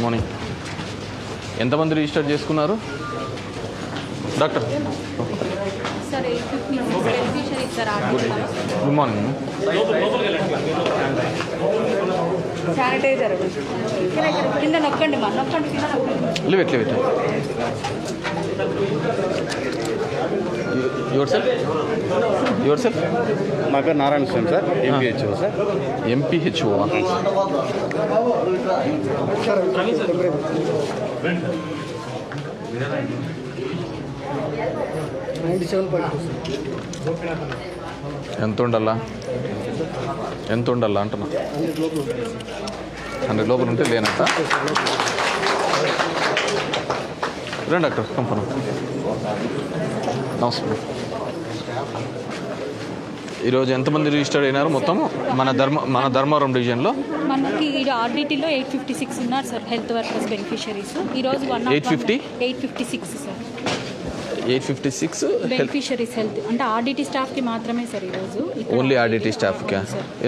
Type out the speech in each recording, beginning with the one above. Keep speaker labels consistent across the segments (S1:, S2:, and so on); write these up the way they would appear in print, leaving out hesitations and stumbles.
S1: Morning. ఎంతమంది register చేసుకున్నారు doctor?
S2: Sir 856 beneficiary sir.
S1: Good morning.
S2: Sanitiser కింద నొక్కండి మా నొక్కండి.
S1: Live it. యువర్ సెల్ఫ్
S3: నా పేరు నారాయణ స్వామి సార్, ఎంపీహెచ్ఓ సార్.
S1: ఎంపీహెచ్ఓ. ఎంత ఉండాలా అంటున్నా? 100 లోపల ఉంటే లేనట్ట. రండి డాక్టర్, కంపను. నమస్కారం. ఈరోజు ఎంతమంది రిజిస్టర్ అయినారు మొత్తం మన ధర్మవరం డివిజన్లో?
S2: మనకి ఆర్డిటీలో 856 ఉన్నారు సార్ హెల్త్ వర్కర్స్ బెనిఫిషరీస్. ఈరోజు 856 సార్
S1: 856
S2: బెనిఫిషరీస్ హెల్త్ అంటే ఆర్డిటీ స్టాఫ్కి మాత్రమే సార్ ఈరోజు.
S1: ఓన్లీ ఆర్డిటీ స్టాఫ్కి?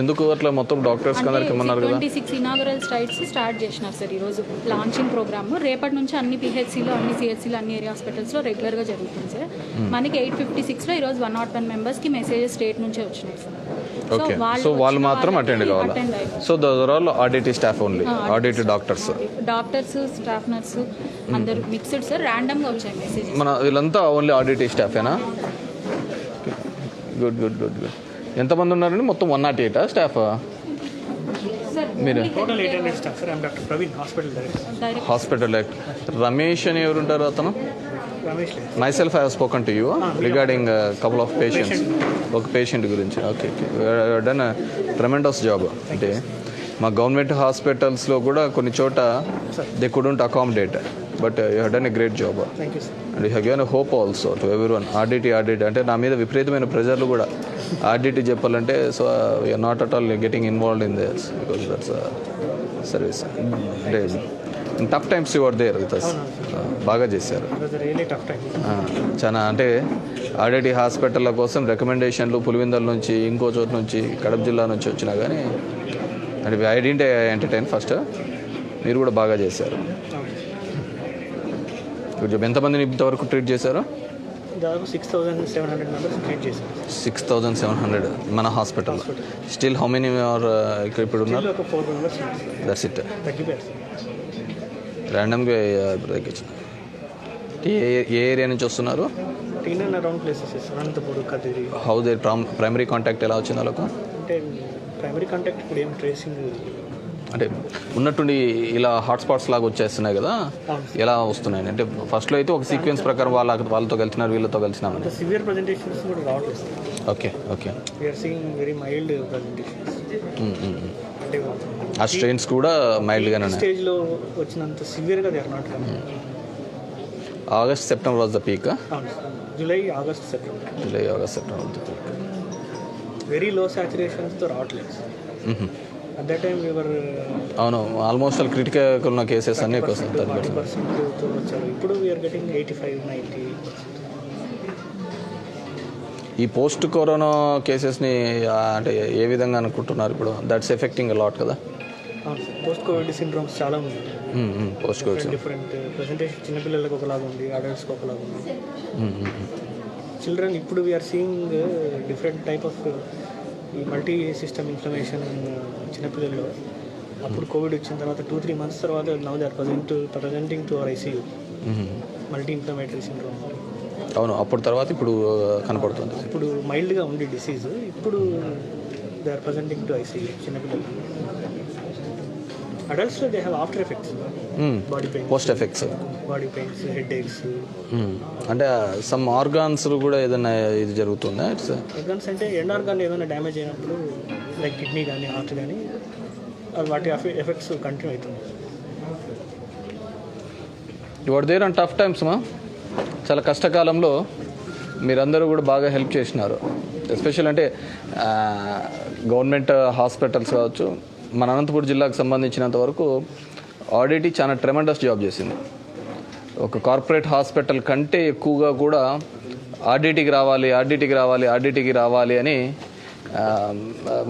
S1: ఎందుకు అట్లా మొత్తం డాక్టర్స్ అందరికి ఏమన్నారు కదా?
S2: 26 ఇనాగరల్ స్ట్రైట్స్ స్టార్ట్ చేసినారు సార్ ఈరోజు లాంచింగ్ ప్రోగ్రామ్. రేపటి నుంచి అన్ని పిహెచ్సిలో, అన్ని సిహెచ్సిలో, అన్ని ఏరియా హాస్పిటల్స్లో రెగ్యులర్గా జరుగుతుంది సార్. మనకి 856లో ఈరోజు 101 మెంబర్స్కి మెసేజెస్ స్టేట్ నుంచే వచ్చినాయి సార్.
S1: ఓకే, సో వాళ్ళు మాత్రం అటెండ్ కావాలి. So those are all RDT staff only, RDT doctors,
S2: staff nurse అందరూ మిక్స్డ్ సార్. ర్యాండమ్గా వచ్చాయి మెసేజ్.
S1: మన వీళ్ళంతా ఓన్లీ ఆర్డిటీ స్టాఫేనా? గుడ్. ఎంతమంది ఉన్నారండి మొత్తం? 108 స్టాఫ్ మీరు?
S4: Total 800 staff sir. Doctor Praveen, hospital director.
S1: Hospital director Ramesh అని ఎవరుంటారు అతను?
S4: Ramesh.
S1: myself I have spoken to you regarding a couple of patients. ఒక పేషెంట్ గురించి. Okay, done tremendous job. అంటే మా గవర్నమెంట్ హాస్పిటల్స్లో కూడా కొన్ని చోట they couldn't accommodate, but you have done a great job and you have given a hope also to everyone. RDT అంటే నా మీద విపరీతమైన ప్రెజర్లు కూడా ఆర్డిటీ చెప్పాలంటే. So you're not at all getting involved in this because that's service. అంటే in tough times you are there with us. బాగా చేశారు చాలా. అంటే ఆర్డిటీ హాస్పిటల్ల కోసం రికమెండేషన్లు పులివెందుల నుంచి, ఇంకో చోటు నుంచి, కడప జిల్లా నుంచి వచ్చినా కానీ అంటే ఐ డిడ్ంట్ ఎంటర్టైన్ ఫస్ట్. మీరు కూడా బాగా చేశారు. ఎంతమందిని ఇంతవరకు ట్రీట్ చేశారు?
S4: దాదాపు 6,700 మెంబర్స్ ట్రీట్ చేశారు.
S1: 6,700 మన hospital. Still how many are ఇప్పుడు ఉన్నారు?
S4: ఒక 4 మెంబర్స్.
S1: That's it.
S4: తగ్గిపోయారు.
S1: ర్యాండమ్గా తగ్గించిన. ఏ ఏరియా నుంచి వస్తున్నారు?
S4: In and around places, Anantapur, Kadiri.
S1: How their primary contact ఎలా వచ్చింది వాళ్ళకు?
S4: అంటే ప్రైమరీ కాంటాక్ట్ ఇప్పుడు ఏం ట్రేసింగ్
S1: అంటే ఉన్నట్టుండి ఇలా హాట్స్పాట్స్ లాగా వచ్చేస్తున్నాయి కదా, ఎలా వస్తున్నాయి అంటే? ఫస్ట్లో అయితే ఒక సీక్వెన్స్ ప్రకారం వాళ్ళతో కలిసినారు, వీళ్ళతో కలిసినామని.
S4: సివియర్ ప్రజెంటేషన్స్ కూడా రావట్లేదు.
S1: Okay
S4: we're seeing very mild presentations. అంటే
S1: ఆ స్ట్రెయిన్స్ కూడా మైల్డ్గానే
S4: స్టేజ్లో వచ్చినంత సివియర్గా they are not.
S1: August September was the peak.
S4: July August September
S1: was the peak.
S4: Very low సాచురేషన్స్తో రావట్లేదు. అట్ దట్ టైం వీవర్
S1: అవును, ఆల్మోస్ట్ ఆల్ క్రిటికల్ ఉన్న కేసెస్ అన్నీ ఎక్కువ
S4: 30%తో వచ్చారు. ఇప్పుడు వీఆర్ గెటింగ్ 85-90.
S1: ఈ పోస్ట్ కరోనా కేసెస్ని అంటే ఏ విధంగా అనుకుంటున్నారు ఇప్పుడు? దట్స్ ఎఫెక్టింగ్ అలాట్ కదా.
S4: పోస్ట్ కోవిడ్ సిండ్రోమ్స్ చాలా ఉంది.
S1: పోస్ట్ కోవిడ్
S4: డిఫరెంట్ ప్రెజెంటేషన్ చిన్నపిల్లలకు ఒకలాగా ఉంది, అడల్ట్స్కి ఒకలాగా ఉంది. చిల్డ్రన్ ఇప్పుడు we're seeing different type of ఈ మల్టీ సిస్టమ్ ఇన్ఫ్లమేషన్ చిన్నపిల్లల్లో. అప్పుడు కోవిడ్ వచ్చిన తర్వాత 2-3 months తర్వాత now they are presenting to our ICU multi inflammatory syndrome.
S1: అవును, అప్పుడు తర్వాత ఇప్పుడు కనపడుతుంది.
S4: ఇప్పుడు మైల్డ్గా ఉంది డిసీజ్. ఇప్పుడు they are presenting to ICU చిన్నపిల్లలు. అడల్ట్స్లో they have after effects, body pains,
S1: post effects,
S4: body pains, headaches.
S1: అంటే సమ్ ఆర్గాన్స్ కూడా ఏదైనా ఇది జరుగుతుందా?
S4: ఆర్గాన్స్ అంటే ఎండ్ ఆర్గాన్ ఏదైనా డ్యామేజ్ అయినప్పుడు లైక్ కిడ్నీ కానీ హార్ట్ కానీ వాటి ఎఫెక్ట్స్ కంటిన్యూ అవుతుంది.
S1: You're there on tough times మా. చాలా కష్టకాలంలో మీరందరూ కూడా బాగా హెల్ప్ చేసినారు. ఎస్పెషల్ అంటే గవర్నమెంట్ హాస్పిటల్స్ కావచ్చు, మన అనంతపురం జిల్లాకు సంబంధించినంత వరకు ఆడిటీ చాలా ట్రెమెండస్ జాబ్ చేసింది. ఒక కార్పొరేట్ హాస్పిటల్ కంటే ఎక్కువగా కూడా ఆర్డిటీకి రావాలి అని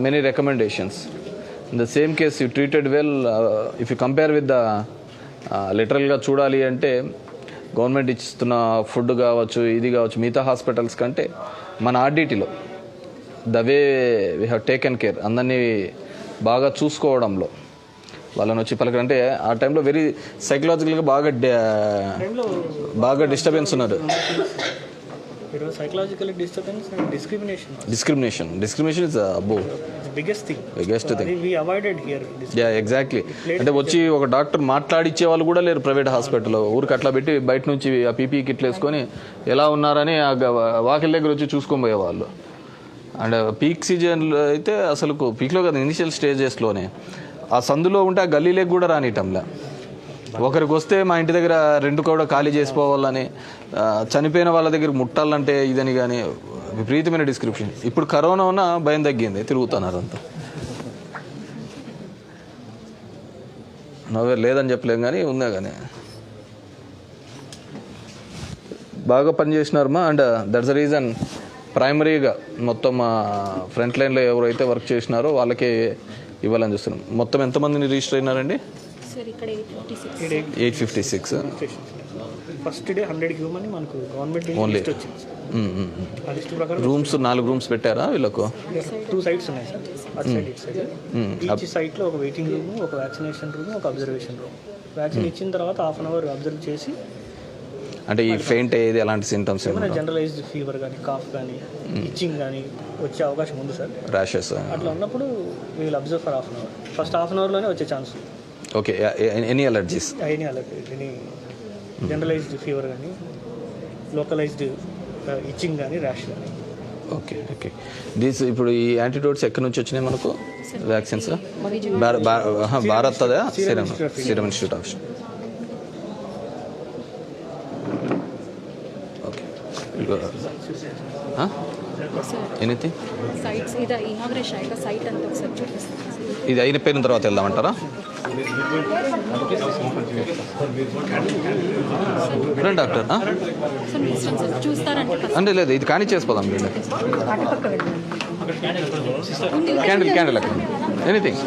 S1: many recommendations. In the same case you treated well. If you compare with the లిటరల్గా చూడాలి అంటే గవర్నమెంట్ ఇస్తున్న ఫుడ్ కావచ్చు, ఇది కావచ్చు, మిగతా హాస్పిటల్స్ కంటే మన ఆర్డిటీలో the way we have taken care, అందరినీ బాగా చూసుకోవడంలో వాళ్ళని వచ్చి పలకరంటే ఆ టైంలో వెరీ సైకలాజికల్గా బాగా డిస్టర్బెన్స్ ఉన్నారు.
S4: Psychological disturbance and
S1: discrimination is అబ్బో
S4: biggest thing. We avoided here.
S1: Yeah exactly. అంటే వచ్చి ఒక డాక్టర్ మాట్లాడిచ్చే వాళ్ళు కూడా లేరు ప్రైవేట్ హాస్పిటల్లో. ఊరికి అట్లా పెట్టి బయట నుంచి ఆ పీపీ కిట్లు వేసుకొని ఎలా ఉన్నారని ఆ వాకిల దగ్గర వచ్చి చూసుకొని పోయేవాళ్ళు. అండ్ పీక్ సీజన్లో అయితే అసలు పీక్లో కదా, ఇనిషియల్ స్టేజెస్లోనే ఆ సందులో ఉంటే ఆ గల్లీలోకి కూడా రానిటంలా. ఒకరికి వస్తే మా ఇంటి దగ్గర రెండు కూడా ఖాళీ చేసిపోవాలని, చనిపోయిన వాళ్ళ దగ్గర ముట్టాలంటే ఇదని కానీ విపరీతమైన డిస్క్రిప్షన్. ఇప్పుడు కరోనా ఉన్న భయం తగ్గింది, తిరుగుతున్నారు అంతా. నవ్వే లేదని చెప్పలేం కానీ ఉందా కానీ బాగా పనిచేసినారమ్మా. అండ్ దట్స్ ద రీజన్ ప్రైమరీగా మొత్తం ఫ్రంట్ లైన్లో ఎవరైతే వర్క్ చేసినారో వాళ్ళకే ఇవ్వాలని చూస్తున్నాం. మొత్తం ఎంతమందిని రిజిస్టర్ అయినారండి?
S2: సార్ ఇక్కడ
S1: 856.
S4: ఫస్ట్ డే 100 ఇవ్వమని మనకు గవర్నమెంట్
S1: ఓన్లీ
S4: వచ్చింది. ఆ లిస్ట్ ప్రకారం
S1: రూమ్స్ 4 రూమ్స్ పెట్టారా వీళ్ళకు?
S4: 2 సైట్స్ ఉన్నాయి సార్, అటు సైడ్ ఇటు సైడ్. ఈచ్ సైట్లో ఒక వెయిటింగ్ రూమ్, ఒక వ్యాక్సినేషన్ రూమ్, ఒక అబ్జర్వేషన్ రూమ్. వ్యాక్సిన్ ఇచ్చిన తర్వాత ½ అన్ అవర్ అబ్జర్వ్ చేసి,
S1: అంటే ఈ ఫెయింట్ అయ్యేది ఎలాంటి సింటమ్స్
S4: ఏమైనా జనరలైజ్డ్ ఫీవర్ కానీ, కాఫ్ కానీ, ఇచ్చింగ్ కానీ వచ్చే అవకాశం ఉంది సార్.
S1: ర్యాషెస్
S4: అట్లా ఉన్నప్పుడు వీళ్ళు observe for ½ an hour. First ½ an అవర్లోనే వచ్చే ఛాన్స్.
S1: Okay. Any allergies?
S4: Any allergy, any generalised fever కానీ, లోకలైజ్డ్ ఇచ్చింగ్ కానీ, ర్యాష్ కానీ.
S1: Okay okay. ఇప్పుడు ఈ యాంటీడోట్స్ ఎక్కడి నుంచి వచ్చినాయి మనకు వ్యాక్సిన్స్? భారత్ అదా? Serum institute of. Okay. Anything
S2: sites ఇది ఇనాగ్రేషన్ అయ్యాక సైట్ అంతా ఒకసారి చూపిస్తాను.
S1: ఇది అయిన పేరున తర్వాత వెళ్దామంటారా? రండి డాక్టర్.
S2: చూస్తారంటే
S1: అంటే లేదు, ఇది కానీ చేసిపోదాం. క్యాండిల్ అక్కడ ఎనీథింగ్.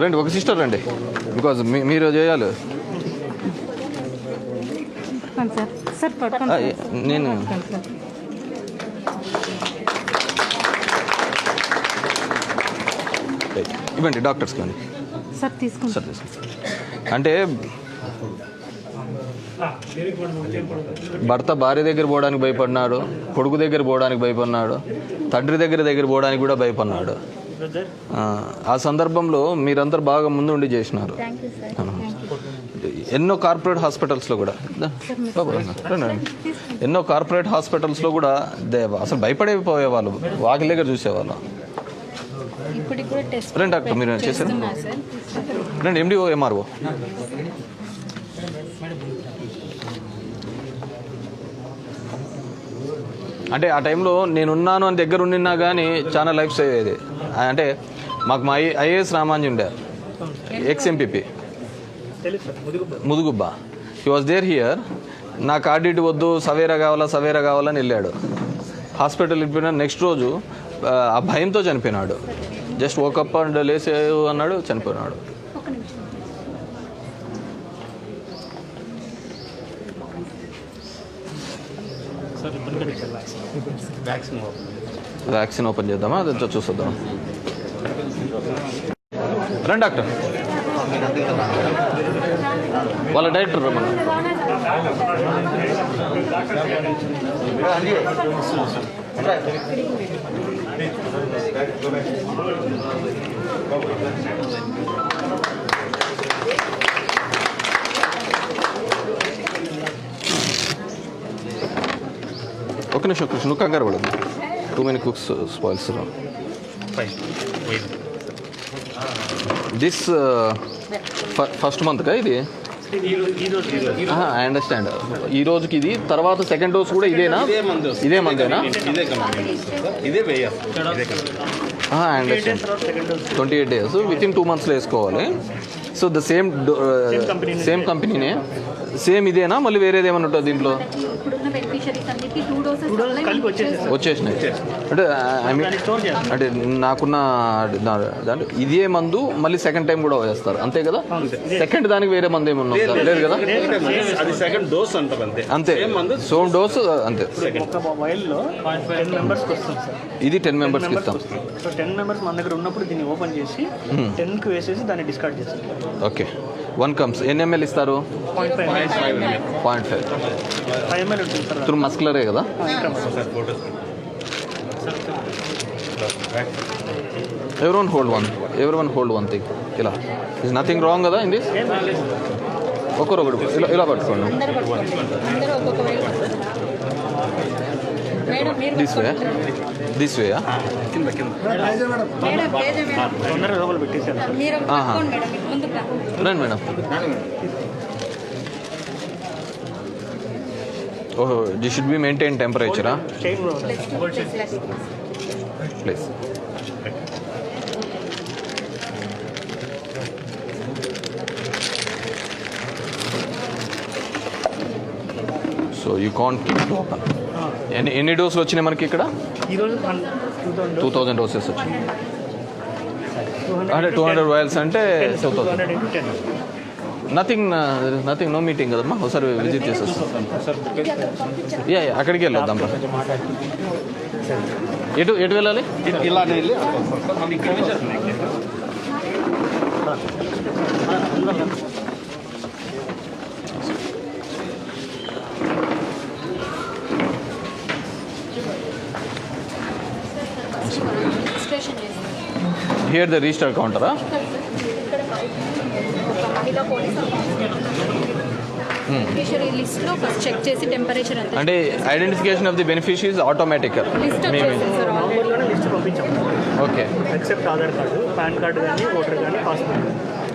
S1: రండి, ఒక సిస్టర్ రండి, బికాజ్ మీరు చేయాలి. నేను ఇవ్వండి డాక్టర్స్కి ఇవ్వండి
S5: సార్. తీసుకోండి
S1: సార్, తీసుకోండి. అంటే భర్త భార్య దగ్గర పోవడానికి భయపడినాడు, కొడుకు దగ్గర పోవడానికి భయపడినాడు, తండ్రి దగ్గర పోవడానికి కూడా భయపడినాడు. ఆ సందర్భంలో మీరందరూ బాగా ముందు ఉండి చేసినారు. ఎన్నో కార్పొరేట్ హాస్పిటల్స్లో కూడా అసలు భయపడిపోయేవాళ్ళు, వాకిల దగ్గర చూసేవాళ్ళు. రండి డాక్టర్, మీరు చేశారు. రండి, ఎండిఓ ఎంఆర్ఓ. అంటే ఆ టైంలో నేనున్నాను అని దగ్గర ఉండినా కానీ చాలా లైఫ్ సేవ్ అయ్యేది. అంటే మాకు మా ఐఏఎస్ రామాంజీ ఉండే, ex MPP Mudugubba. He was there here. నాకు ఆర్డిటీ వద్దు, సవేరా కావాలని వెళ్ళాడు. హాస్పిటల్ వెళ్ళిపోయినా నెక్స్ట్ రోజు ఆ భయంతో చనిపోయినాడు. జస్ట్ వోకప్ అండ్ లేసే అన్నాడు, చనిపోయినాడు. వ్యాక్సిన్ ఓపెన్ చేద్దామా? అది చూసొద్దాం. రండి డాక్టర్, వాళ్ళ డైరెక్టర్ రమ్మన్నా. ఒక నిమిషం నువ్వు కంగారు పడదు. Too many cooks spoils. This first మంత్కా ఇది? I understand. ఈ రోజుకి ఇది, తర్వాత సెకండ్ డోస్ కూడా ఇదేనా? ఇదే మందేనా? I understand. 28 days within 2 monthsలో వేసుకోవాలి. సో ద సేమ్ కంపెనీనే సేమ్ ఇదేనా మళ్ళీ వేరేది ఏమన్నా ఉంటుంది దీంట్లో?
S2: ఇప్పుడున్న బెనిఫిషరీస్ అన్నిటికీ 2 డోసెస్
S4: కలిపి వచ్చేసేసి
S1: వచ్చేసినాయి అంటే ఐ మీన్
S4: స్టోర్ చేస్తాం.
S1: అంటే నాకున్న దాంట్లో ఇదే మందు మళ్ళీ సెకండ్ టైం కూడా వేస్తారు అంతే కదా? సెకండ్ దానికి వేరే మందు ఏమన్నా ఉందా? లేదు కదా?
S3: అది సెకండ్ డోస్ అంటారు అంతే.
S1: అంతే సేమ్ డోస్ అంతే.
S4: ఒక వైల్లో 10 మెంబర్స్కి వస్తుంది సార్.
S1: ఇది 10 మెంబర్స్కి ఇస్తాం.
S4: సో 10 మెంబర్స్ మన దగ్గర ఉన్నప్పుడు దీన్ని ఓపెన్ చేసి 10కి వేసేసి దాన్ని డిస్కార్డ్ చేస్తాం.
S1: ఓకే 1 కమ్స్ ఎన్ని ఎంఎల్ ఇస్తారు? 0.5
S4: 5 ml ఉంటుంది సార్.
S1: త్రూ మస్కులరే కదా? Everyone hold one thing. ఇలా ఇస్ నథింగ్ రాంగ్ కదా ఇన్ దిస్? ఒకరొకడు ఇలా పట్టుకోండి.
S2: అందరూ ఒక్కొక్క వేలు మేడం మీరు
S1: దిస్ వే
S2: మేడం పేజే మేడం
S4: తొందరగా లోపల పెట్టేసారు సార్.
S2: మీరు పట్టుకోండి మేడం ముందుకు రా.
S1: రండి మేడం. ఓహో దిస్ షుడ్ బి మెయింటైన్ టెంపరేచరా
S4: chain
S1: please. So you can't keep open. ఎన్ని డోసులు వచ్చినాయి మనకి ఇక్కడ?
S4: ఈరోజు
S1: 2000 డోసెస్ వచ్చినాయి. అంటే 200 వైల్స్ అంటే 2000. నథింగ్ నో మీటింగ్ కదమ్మా. ఒకసారి విజిట్ చేసి వస్తాం. యా అక్కడికి వెళ్ళొద్దాం. ఎటు వెళ్ళాలి?
S3: ఇలానే వెళ్ళి
S2: రిజిస్ట్రేషన్ చేస్తాం.
S1: హియర్ ద రిజిస్టర్ కౌంటరా?
S2: ఇక్కడ ఒక మహిళా పోలీస్ బెనిఫిషరీ లిస్ట్లో ఫస్ట్ చెక్ చేసి టెంపరేచర్ ఎంత
S1: అంటే identification of the beneficiaries automatic.
S2: List వచ్చేసింది సార్ ఆల్రెడీ.
S4: లిస్ట్ పంపించాం
S1: okay
S4: except Aadhaar card, PAN card కానీ, ఓటర్ కానీ, పాస్పోర్ట్.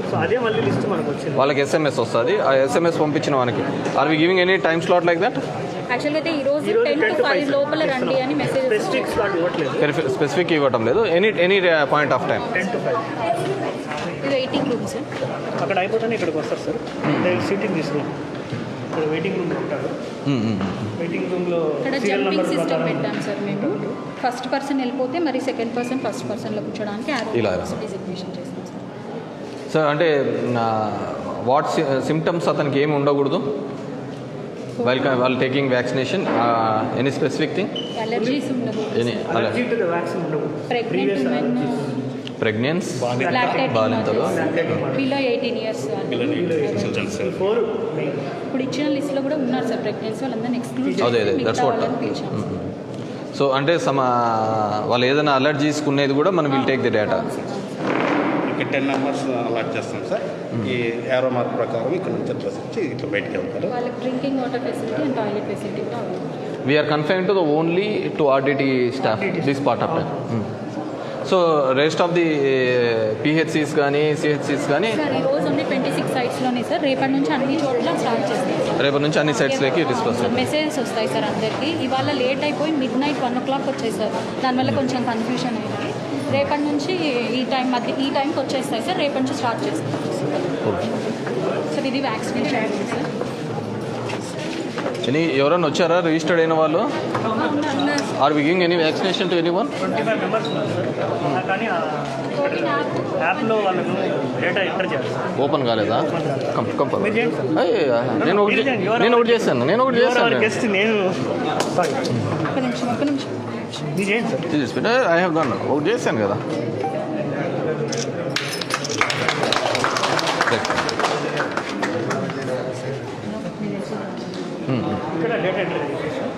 S4: సో అదే మళ్ళీ లిస్ట్ మనకు వచ్చింది.
S1: వాళ్ళకి ఎస్ఎంఎస్ వస్తుంది. ఆ ఎస్ఎంఎస్ పంపించిన వానికి are we giving any time slot like that?
S2: యాక్చువల్గా అయితే ఈరోజు 10 to 5 లోపల రండి అని మెసేజ్
S4: స్పెసిఫిక్ స్లాట్ ఇవ్వట్లేదు.
S1: స్పెసిఫిక్ ఇవ్వటం లేదు. Any point of time
S4: 10 to 5
S2: ఇది వెయిటింగ్ రూమ్ సార్.
S4: అక్కడ అయిపోతేనే ఇక్కడికి వస్తారు సార్. సీటింగ్ తీసుకున్నాం. ఇక్కడ వెయిటింగ్ రూమ్ ఉంటారు. వెయిటింగ్ రూమ్లో
S2: ఇక్కడ జంపింగ్ సిస్టమ్ పెట్టాం సార్ మేము. ఫస్ట్ పర్సన్ వెళ్ళిపోతే మరి సెకండ్ పర్సన్ ఫస్ట్ పర్సన్లో కూర్చోడానికి
S1: ఇలా
S2: డిజిగ్నేషన్ చేస్తాం సార్.
S1: సార్ అంటే వాట్ సిమ్టమ్స్ అతనికి ఏమి ఉండకూడదు వాళ్ళు taking vaccination? Any specific thing?
S2: Allergies ఉండదు.
S4: అలర్జీ టు ద వ్యాక్సిన్ ఉండదు.
S2: ప్రెగ్నెంట్ ఉమెన్,
S1: ప్రెగ్నెన్స్,
S2: లాక్టేటింగ్
S1: బాలింతలు,
S2: బిలో 18 years
S4: ఫోర్
S2: ఇప్పుడు ఇచ్చిన లిస్ట్లో కూడా ఉన్నారు సార్ ప్రెగ్నెన్సీ వాళ్ళందరినీ ఎక్స్క్లూడ్
S1: అదే
S2: చేసి
S1: దట్స్
S2: మిగతా
S1: వాట్.
S2: వాళ్ళని పిలిచాం.
S1: సో అంటే వాళ్ళు ఏదైనా అలర్జీస్ ఉన్నది కూడా మనం విల్ టేక్ ది డేటా.
S3: ఇక్కడ 10 మెంబర్స్ అలాట్ చేస్తాం సార్. ఈ ఏరో మార్క్ ప్రకారం ఇక్కడ నుంచి అడ్రస్ ఇచ్చి ఇట్లా బయటికి వెళ్తారు.
S2: వాళ్ళకి drinking water facility and toilet facility కూడా available.
S1: We are confined to the only to RDT staff this part of time. So rest of the PHCs కానీ సిహెచ్సిస్ కానీ
S2: సార్ ఈ రోజు ఉంది 26 సైట్స్లోనే సార్. రేపటి నుంచి అన్ని చోట్ల స్టార్ట్ చేస్తాం.
S1: రేపటి నుంచి అన్ని సైట్స్లోకి డిస్పర్స్.
S2: మెసేజెస్ వస్తాయి సార్ అందరికీ. ఇవాళ లేట్ అయిపోయి midnight 1 o'clock వచ్చాయి సార్. దానివల్ల కొంచెం కన్ఫ్యూషన్ అయింది. రేపటి నుంచి ఈ టైంకి వచ్చేస్తాయి సార్. రేపటి నుంచి స్టార్ట్ చేస్తాం సార్. ఇది వ్యాక్సినేషన్ సార్.
S1: ఎవరైనా వచ్చారా రిజిస్టర్డ్ అయిన వాళ్ళు?
S2: ఉన్నారు.
S1: Are we giving any vaccination to anyone?
S4: 25 members ఉన్నారు సార్. కానీ యాప్లో వాళ్ళను డేటా ఎంటర్ చేయాలి సార్.
S1: ఓపెన్ కాలేదా?
S4: మీరు చేయండి సార్.
S1: నేను ఒకటి చేశాను.
S4: గెస్ట్ నేను సారీ
S2: ఒక్క నిమిషం
S4: మీరు చేయండి సార్.
S1: I have done. ఒకటి చేశాను కదా.
S4: ఇక్కడ డేటా ఎంటర్ చేసేసాం.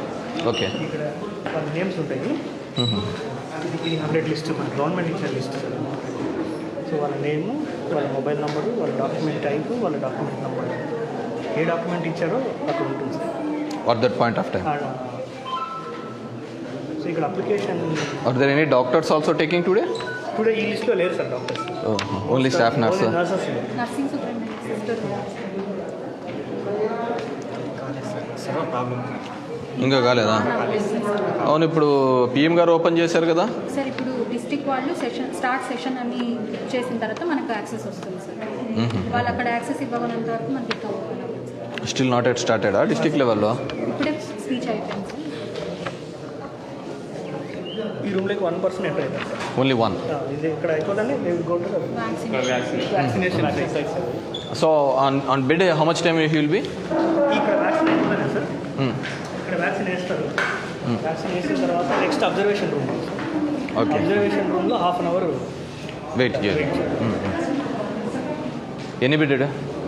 S1: ఓకే
S4: ఇక్కడ వాళ్ళ నేమ్స్ ఉంటాయి. ఇది 100 లిస్ట్ మన గవర్నమెంట్ ఇచ్చిన లిస్ట్ సార్. సో వాళ్ళ నేము, వాళ్ళ మొబైల్ నెంబరు, వాళ్ళ డాక్యుమెంట్ టైపు, వాళ్ళ డాక్యుమెంట్ నెంబర్, ఏ డాక్యుమెంట్ ఇచ్చారో అక్కడ ఉంటుంది sir.
S1: at that point of time.
S4: So ఇక్కడ application
S1: Are there any doctors also taking today?
S4: Today ఈ లిస్ట్లో లేరు sir doctors.
S1: Oh, only staff nurse.
S4: Nurses
S2: nursing superintendent sister
S1: ఇంకా కాలేదా? అవును, ఇప్పుడు పిఎం గారు ఓపెన్ చేశారు కదా.
S2: సార్ ఇప్పుడు డిస్ట్రిక్ట్ వాళ్ళు సెషన్ అని చేసిన తర్వాత మనకు యాక్సెస్ వస్తుంది సార్. వాళ్ళు అక్కడ యాక్సెస్ ఇవ్వగలంత వరకు మనకి ఇక్కడ ఓపెన్ అవ్వదు సార్.
S1: స్టిల్ నాట్ ఎట్ స్టార్టెడా డిస్ట్రిక్ట్ లెవెల్లో?
S2: ఇప్పుడే స్పీచ్ అయిపోయింది సార్.
S4: ఈ రూమ్లోకి 1 person ఎంటర్ అవుతారు సార్.
S1: ఓన్లీ 1.
S4: ఇది ఇక్కడ అయిపోదండి vaccination exercise.
S1: So on bed how much time you will be?
S4: ఇక్కడ వ్యాక్సిన్ అయిపోతుంది సార్. ఇక్కడ వ్యాక్సిన్ వేస్తారు. వ్యాక్సిన్ వేసిన తర్వాత next observation room.
S1: Okay.
S4: Observation రూమ్లో 1/2 hour
S1: వెయిట్ చేయాలి. ఎన్ని బెడెడ్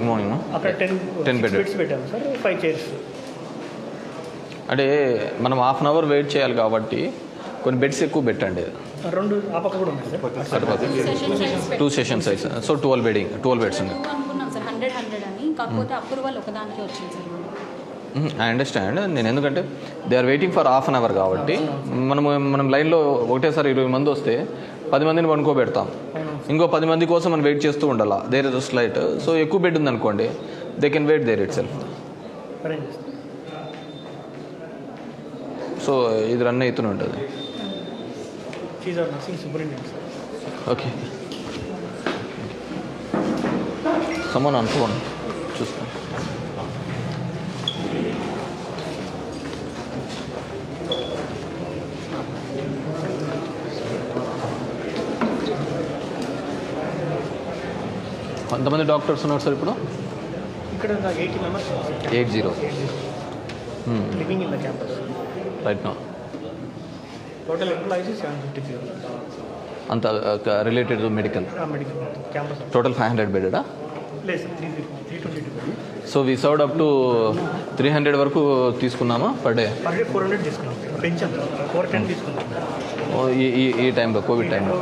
S1: మార్నింగ్?
S4: అక్కడ 10
S1: bedded.
S4: బెడ్స్ పెట్టాము సార్, 5 chairs.
S1: అంటే మనం 1/2 hour వెయిట్ చేయాలి కాబట్టి కొన్ని బెడ్స్ ఎక్కువ పెట్టండి.
S4: 2 ఆ పక్క కూడా ఉన్నాయి సార్.
S1: సరిపోతుంది.
S2: Sessions
S1: 2 sessions size. So 12 beds ఉన్నాయి.
S2: అనుకున్నాం సార్ 100 అని, కాకపోతే అప్రూవల్ ఒకదానికి వచ్చింది సార్.
S1: I understand. నేను ఎందుకంటే they are waiting for 1/2 hour కాబట్టి మనం లైన్లో ఒకటేసారి 20 మంది వస్తే 10 మందిని పనుకోబెడతాం. ఇంకో 10 మంది కోసం మనం వెయిట్ చేస్తూ ఉండాలా. There is slight. సో ఎక్కువ బెడ్ ఉందనుకోండి, they can wait there itself. So ఇది రన్ అవుతూనే ఉంటుంది. ఓకే. సమ్మన్ ఆన్ ఫోన్ చూస్తాం. ఎంతమంది డాక్టర్స్ ఉన్నారు సార్ ఇప్పుడు?
S4: ఇక్కడ 80 members.
S1: 80
S4: living in the campus.
S1: Right now.
S4: Total employees is 750.
S1: అంత related medical
S4: Medical campus.
S1: Total 500 బెడెడా?
S4: Place 322.
S1: So we served up to 300 వరకు తీసుకున్నామా పర్ డే?
S4: Per day 400 తీసుకున్నాం. పెంచాం 410 తీసుకున్నాం.
S1: ఈ టైంలో, కోవిడ్ టైంలో.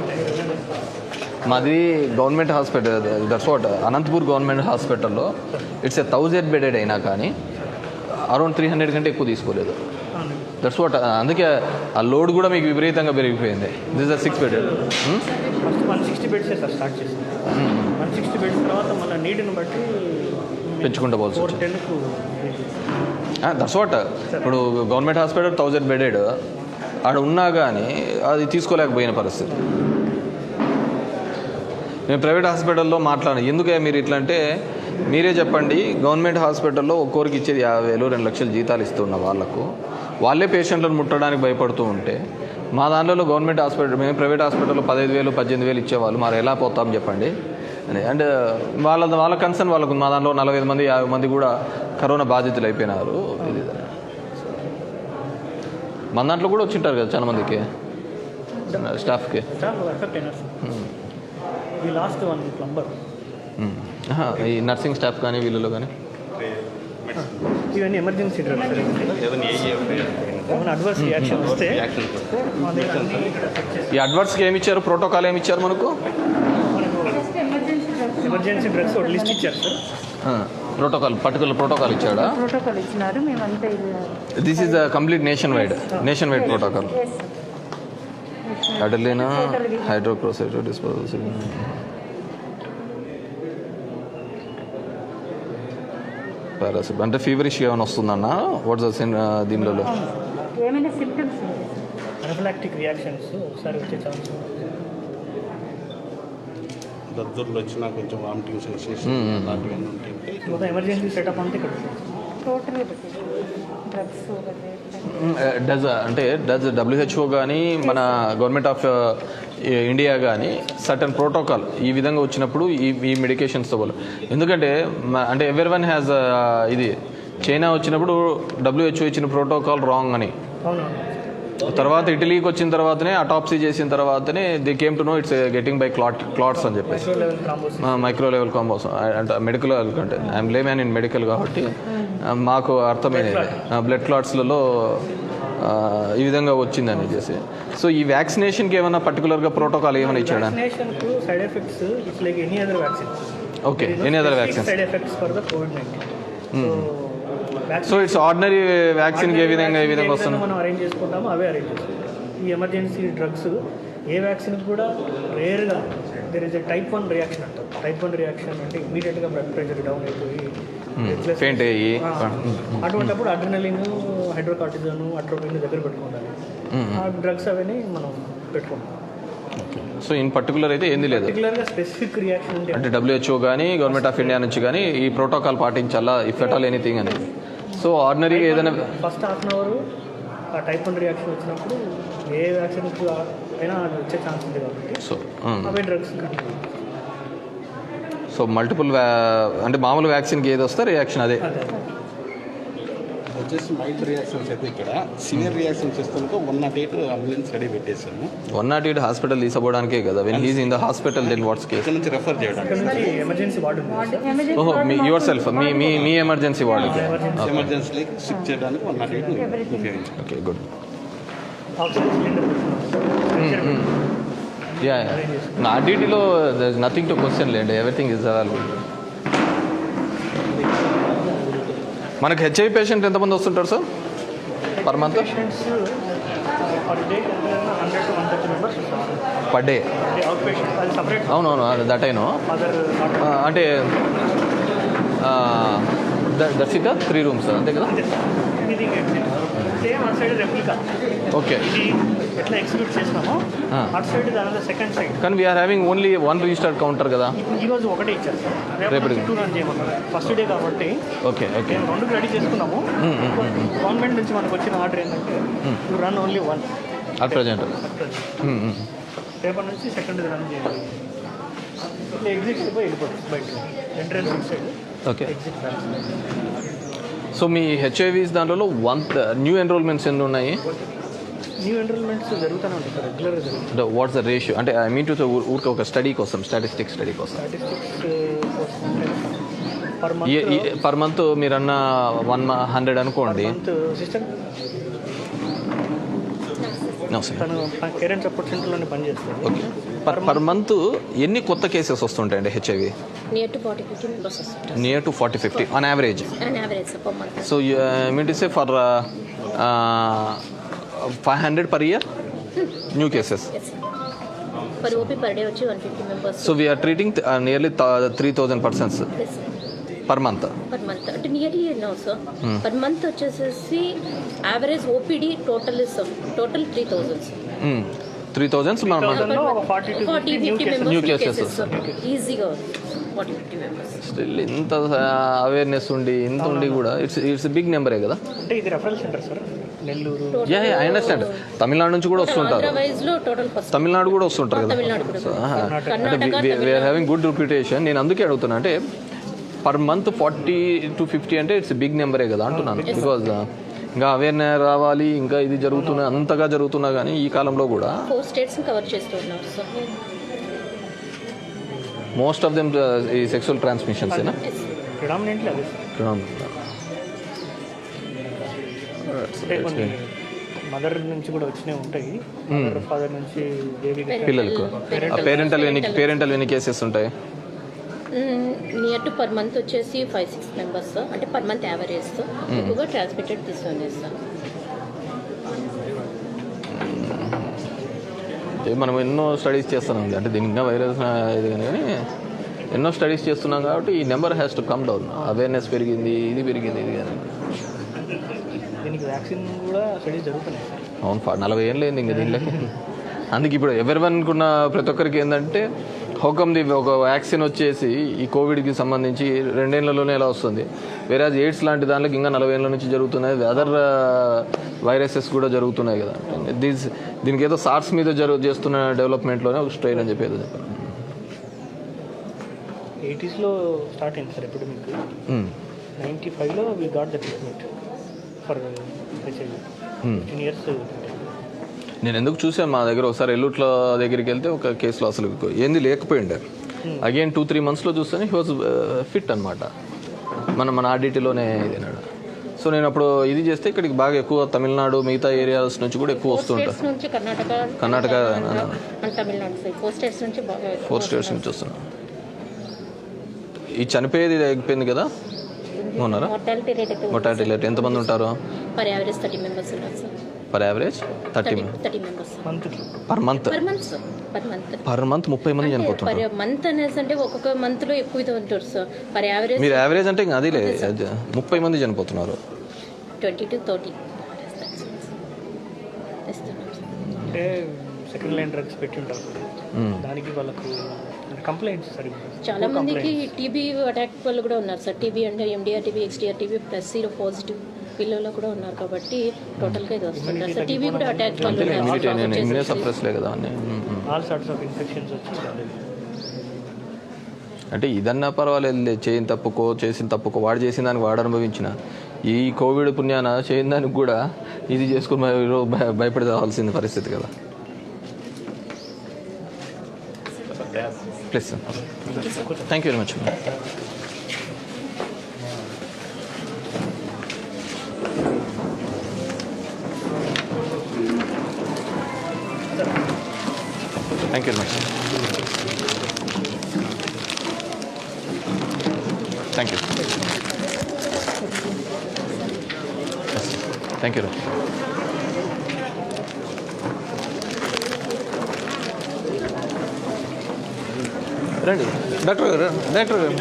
S1: మాది government hospital, that's what Anantapur government హాస్పిటల్లో ఇట్స్ 1000 బెడెడ్ అయినా కానీ అరౌండ్ 300 కంటే ఎక్కువ తీసుకోలేదు. That's what. అందుకే ఆ లోడ్ కూడా మీకు విపరీతంగా పెరిగిపోయింది. This are 6 bedded.
S4: First 160 beds sir start చేసాం. 160 బెడ్స్ తర్వాత మళ్ళీ నీడ్ని బట్టి
S1: పెంచుకుంటూ పోవచ్చు.
S4: 410కు.
S1: That's what. ఇప్పుడు గవర్నమెంట్ హాస్పిటల్ 1000 బెడెడ్ ఆడ ఉన్నా కానీ అది తీసుకోలేకపోయిన పరిస్థితి. మేము ప్రైవేట్ హాస్పిటల్లో మాట్లాడాను. ఎందుకే మీరు ఇట్లా అంటే మీరే చెప్పండి. గవర్నమెంట్ హాస్పిటల్లో ఒక్కొరికి ఇచ్చేది 50,000 2 లక్షలు జీతాలు ఇస్తున్న వాళ్ళకు వాళ్ళే పేషెంట్లను ముట్టడానికి భయపడుతూ ఉంటే మా దాంట్లో గవర్నమెంట్ హాస్పిటల్, మేము ప్రైవేట్ హాస్పిటల్లో 15,000 18,000 ఇచ్చేవాళ్ళు. మరి ఎలా పోతాం చెప్పండి. అండ్ వాళ్ళ కన్సర్న్ వాళ్ళకు. మా దాంట్లో 45 మంది 50 మంది కూడా కరోనా బాధితులు అయిపోయినారు. ఇది మన దాంట్లో కూడా వచ్చింటారు కదా చాలా మందికి స్టాఫ్కి. ఈ నర్సింగ్ స్టాఫ్ కానీ వీళ్ళలో కానీ
S4: ఇవన్నీ ఎమర్జెన్సీ డ్రగ్స్. అడ్వర్స్ రియాక్షన్ వస్తే
S1: ఈ అడ్వర్స్కి ఏమి ఇచ్చారు? ప్రోటోకాల్ ఏమి ఇచ్చారు మనకు?
S4: ఎమర్జెన్సీ డ్రగ్స్ ఒక లిస్ట్ ఇచ్చారు సార్.
S1: పర్టికులర్ ప్రోటోకాల్ ఇచ్చాడా?
S5: ప్రోటోకాల్ ఇచ్చినారు. మేమంతా
S1: this is complete nationwide protocol. Adrenaline hydrochloride disposal. పారాసిట్ అంటే ఫీవరిష్ ఏమైనా వస్తుందన్నా? వాట్స్ దీనిలో
S5: ఏమైనా సిమ్టమ్స్
S4: అనఫిలాక్టిక్ రియాక్షన్స్ ఒకసారి వచ్చే ఛాన్స్.
S3: దద్దుర్లు వచ్చినా కొంచెం వామిటింగ్ సెన్సేషన్ అలాంటివన్నీ ఉంటాయి.
S4: మొత్తం ఎమర్జెన్సీ సెటప్ అంటే ఇక్కడ
S5: టోటల్గా డ్రగ్స్
S1: డజ్ WHO కానీ మన గవర్నమెంట్ ఆఫ్ ఇండియా కానీ సర్టన్ ప్రోటోకాల్ ఈ విధంగా వచ్చినప్పుడు ఈ మెడికేషన్స్తో వాళ్ళు. ఎందుకంటే అంటే ఎవరి వన్ హ్యాజ్ ఇది చైనా వచ్చినప్పుడు WHO ఇచ్చిన ప్రోటోకాల్ రాంగ్ అని, తర్వాత ఇటలీకి వచ్చిన తర్వాతనే అటాప్సీ చేసిన తర్వాతనే they came to know it's getting by clots అని చెప్పేసి. మైక్రో లెవెల్ కాంబోస్ అంటే మెడికల్ అంటే ఐఎమ్ లేమ్యాన్ ఇన్ మెడికల్ కాబట్టి మాకు అర్థమైనది బ్లడ్ క్లాట్స్లలో ఈ విధంగా వచ్చిందని చెప్పేసి. సో ఈ వ్యాక్సినేషన్కి ఏమైనా పర్టికులర్గా ప్రోటోకాల్ ఏమైనా ఇచ్చాడా?
S4: Side effects it's like any other vaccine.
S1: Okay, any other vaccine.
S4: Side effects for the COVID-19.
S1: So it's ordinary వ్యాక్సిన్కి ఏ విధంగా వస్తుంది
S4: మనం అరేంజ్ చేసుకుంటామో అవే అరేంజ్ చేసుకుంటాం. ఈ ఎమర్జెన్సీ డ్రగ్స్ ఏ వ్యాక్సిన్ కూడా రేర్గా there is a type 1 reaction అంటారు. Type 1 రియాక్షన్ అంటే ఇమీడియట్గా బ్లడ్ ప్రెషర్ డౌన్ అయిపోయి
S1: ఫెయింట్ అయ్యి,
S4: అటువంటిప్పుడు అడ్రినలిన్, హైడ్రోకార్టిజోన్, అట్రోపిన్ దగ్గర పెట్టుకుంటారు. ఆ డ్రగ్స్ అవన్నీ మనం పెట్టుకుంటాం.
S1: సో ఇన్ పర్టికులర్ అయితే ఏంది లేదు.
S4: పర్టికులర్గా స్పెసిఫిక్ రియాక్షన్ అంటే
S1: అంటే WHO కానీ గవర్నమెంట్ ఆఫ్ ఇండియా నుంచి కానీ ఈ ప్రోటోకాల్ పాటించాలా ఇఫ్ ఎట్ ఆల్ ఎనీథింగ్ అని. సో ఆర్డినరీగా ఏదైనా
S4: ఫస్ట్ హాఫ్ అన్ అవర్ ఆ టైప్ 1 రియాక్షన్ వచ్చినప్పుడు ఏ వ్యాక్సిన్కి అయినా అది వచ్చే ఛాన్స్ ఉంది కాబట్టి
S1: సో
S4: అవే డ్రగ్స్ కంటిన్యూ.
S1: సో మల్టిపుల్ అంటే మామూలు వ్యాక్సిన్కి ఏది వస్తే రియాక్షన్ అదే.
S3: వచ్చేసి మైల్డ్ రియాక్షన్స్ అయితే ఇక్కడ సివియర్ రియాక్షన్స్ వస్తుంటే 108 అంబులెన్స్ రెడీ పెట్టేసాము.
S1: 108 హాస్పిటల్ తీసుకోవడానికే కదా. When he's in the hospital then what's case
S3: ఇక్కడ నుంచి రెఫర్ చేయడానికి
S4: ఇక్కడ నుంచి ఎమర్జెన్సీ వార్డు ఉంది.
S1: ఓహో యువర్ సెల్ఫ్ మీ ఎమర్జెన్సీ వార్డుకి.
S3: ఎమర్జెన్సీకి షిఫ్ట్ చేయడానికి 108 ఉపయోగించాం.
S1: Okay good.
S4: Oxygen cylinder
S1: yeah RDTలో there is nothing to question లేండి, ఎవ్రీథింగ్ ఇస్ అవైలబుల్. మనకు HIV పేషెంట్ ఎంతమంది వస్తుంటారు sir per month?
S4: Patients per day 100 to 130 members
S1: per day?
S4: Out patient అది సపరేట్.
S1: అవునవును దట్ అయినో.
S4: అదర్
S1: అంటే దర్శిక 3 రూమ్స్ అంతే కదా?
S4: ఇది సేమ్ అటు సైడ్ రెప్లికా.
S1: ఓకే.
S4: ఇది ఎట్లా ఎగ్జిక్యూట్ చేసినామో అటు సైడ్ దాని సెకండ్ సైడ్.
S1: కానీ we're having only 1 registered counter కదా.
S4: ఈ రోజు ఒకటే ఇచ్చారు సార్, రేపు 2 రన్ చేయమన్నారు. ఫస్ట్ డే కాబట్టి
S1: ఓకే ఓకే.
S4: మేము 2 రెడీ చేసుకున్నాము. గవర్నమెంట్ నుంచి మనకు వచ్చిన ఆర్డర్ ఏంటంటే you run only 1
S1: at present.
S4: రేపటి నుంచి సెకండ్ రన్ చేయాలి. ఇట్లా ఎగ్జిట్ పోయి వెళ్ళిపోతుంది బయట ఎంట్రన్స్ ఇటు side.
S1: Okay.
S4: Exit back.
S1: So మీ HIVs దాంట్లో న్యూ ఎన్రోల్మెంట్స్ ఎన్ని ఉన్నాయి?
S4: న్యూ ఎన్రోల్మెంట్స్ జరుగుతూనే ఉంటాయి సార్, రెగ్యులర్గా జరుగుతుంది.
S1: అంటే వాట్స్ ద రేషియో? అంటే ఐ మీన్ టు ఊరికి ఒక స్టడీ కోసం, స్టాటిస్టిక్స్ స్టడీ కోసం
S4: statistics per month
S1: per month మీరన్న 100 అనుకోండి.
S4: Month system
S1: sir.
S4: తను కేర్ అండ్ సపోర్ట్ సెంటర్లోనే పనిచేస్తుంది.
S1: ఓకే. పర్ మంత్ ఎన్ని కొత్త కేసెస్ వస్తుంటాయండి HIV?
S6: Near to 40-50 members hospital.
S1: Near to 40-50 on average.
S6: An average per month.
S1: So mean to say for 500 per year new cases.
S6: Yes. Per OP per day వచ్చి 150 members.
S1: So we are treating nearly 3,000 persons
S6: Yes.
S1: per month.
S6: Per month. అంటే nearly no sir. Per month వచ్చేసేసి average OPD total 3,000.
S1: 3,000 మనం
S4: ఒక 40-50
S1: New cases.
S6: ఈజీగా 40-50 members.
S1: Still ఇంత awareness ఉండి ఇంత ఉండి కూడా ఇట్స్ బిగ్ నెంబరే కదా.
S4: అంటే ఇది referral centre sir, Nellore.
S1: Yeah I understand. Tamil Nadu నుంచి కూడా వస్తుంటారు.
S6: అదర్వైజ్ లో టోటల్ ఫస్ట్
S1: తమిళనాడు కూడా వస్తుంటారు కదా.
S6: తమిళనాడు కూడా.
S1: అంటే వీఆర్ హ్యావింగ్ గుడ్ రిప్యుటేషన్. నేను అందుకే అడుగుతున్నా, అంటే పర్ మంత్ 40 to 50 అంటే ఇట్స్ బిగ్ నెంబరే కదా అంటున్నాను. బికాజ్ ఇంకా అవేర్నెస్ రావాలి, ఇంకా ఇది జరుగుతున్నా అంతగా జరుగుతున్నా కానీ ఈ కాలంలో కూడా
S6: 4 states కవర్ చేస్తున్నారు సార్.
S1: మోస్ట్ ఆఫ్ దెమ్ ఈ సెక్సువల్ ట్రాన్స్మిషన్స్ ఏనా?
S4: ప్రిడామినెంట్లీ అదే సార్. అంటే కొన్ని మదర్ నుంచి కూడా వచ్చినవి ఉంటాయి, ఫాదర్ నుంచి బేబీకి.
S1: పిల్లలకు పేరెంటల్ ఎన్ని కేసెస్ ఉంటాయి?
S6: నియర్ టు పర్ మంత్ వచ్చేసి 5-6 members అంటే పర్ మంత్ యావరేజ్ ఎక్కువగా ట్రాన్స్మిటెడ్ తీసుకునే సార్.
S1: మనం ఎన్నో స్టడీస్ చేస్తున్నాం, అంటే దీనికి ఇంకా వైరస్ ఇది కానీ ఎన్నో స్టడీస్ చేస్తున్నాం కాబట్టి ఈ number has to come down. Awareness పెరిగింది, ఇది పెరిగింది, ఇది కానీ.
S4: దీనికి వ్యాక్సిన్ కూడా స్టడీస్ జరుగుతున్నాయి సార్.
S1: అవును, 40 ఏళ్ళు అయింది ఇంకా దీనిలోకి. అందుకే ఇప్పుడు ఎవరివనుకున్న ప్రతి ఒక్కరికి ఏంటంటే హోకంది ఒక వ్యాక్సిన్ వచ్చేసి ఈ కోవిడ్కి సంబంధించి 2 ఏళ్లలోనే ఎలా వస్తుంది, వేరే ఎయిడ్స్ లాంటి దాంట్లోకి ఇంకా 40 ఏళ్ళ నుంచి జరుగుతున్నాయి. అదర్ వైరసెస్ కూడా జరుగుతున్నాయి కదా. దీనికి ఏదో సార్స్ మీద చేస్తున్న డెవలప్మెంట్లోనే ఒక స్ట్రెయిన్ అని చెప్పి ఏదో చెప్పారు.
S4: 80s స్టార్ట్ అయింది సార్ ఎపిడమిక్. 95లో we got the treatment for HIV. 15 years.
S1: నేను ఎందుకు చూసాను, మా దగ్గర ఒకసారి ఎల్లుట్ల దగ్గరికి వెళ్తే ఒక కేసులో అసలు ఏంది లేకపోయిండే. అగైన్ 2-3 monthsలో చూస్తే హీ వాజ్ ఫిట్ అనమాట. మన RDTలోనే ఇదేనాడు. సో నేను అప్పుడు ఇది చేస్తే ఇక్కడికి బాగా ఎక్కువ తమిళనాడు మిగతా ఏరియాస్ నుంచి కూడా ఎక్కువ వస్తుంటారు.
S6: నుంచి కర్ణాటక తమిళనాడు సైడ్ 4 states నుంచి బాగా
S1: 4 states నుంచి వస్తున్నాను. ఈ చనిపోయేది అయిపోయింది కదా ఉన్నారా? మొటాలిటీ రేట్ ఎంతమంది ఉంటారు?
S6: పర్ యావరేజ్ 30 members ఉన్నారు sir.
S1: Per average 30
S6: members
S1: per month. Per month 30 మంది చనిపోతున్నారు.
S6: పర్ మంత్ అనేసి అంటే ఒక్కొక్క మంత్లో ఎక్కువ ఉంటారు సార్. పర్ యావరేజ్
S1: మీరు యావరేజ్ అంటే ఇంకా అదిలే 30 మంది చనిపోతున్నారు.
S6: 20 to 30
S4: అంటే సెకండ్ లైన్ డ్రగ్స్ పెట్టి ఉంటారు దానికి వాళ్ళకు కంప్లైంట్స్ సరిగ్గా
S6: చాలా మందికి టీబీ అటాక్ వాళ్ళు కూడా ఉన్నారు సార్. టీబీ అంటే MDR TB, XDR TB plus zero positive పిల్లలు కూడా ఉన్నారు కాబట్టి టోటల్గా ఇది వస్తుంది సార్. టీబీ కూడా అటాక్ వాళ్ళు
S1: ఇమ్యూనిటీ సప్రెస్లే కదా అన్నీ.
S4: ఆల్ సార్ట్స్ ఆఫ్ ఇన్ఫెక్షన్స్ వచ్చి
S1: అంటే ఇదన్నా పర్వాలేదు, చేయని తప్పుకో చేసిన తప్పుకో, వాడు చేసిన దానికి వాడు అనుభవించిన ఈ కోవిడ్ పుణ్యాన చేయని దానికి కూడా ఇది చేసుకుని భయపడి రావాల్సిన పరిస్థితి కదా. Please sir. Thank you very much. Thank you very much. Thank you. Thank you. రండి డాక్టర్ గారు. డాక్టర్ గారు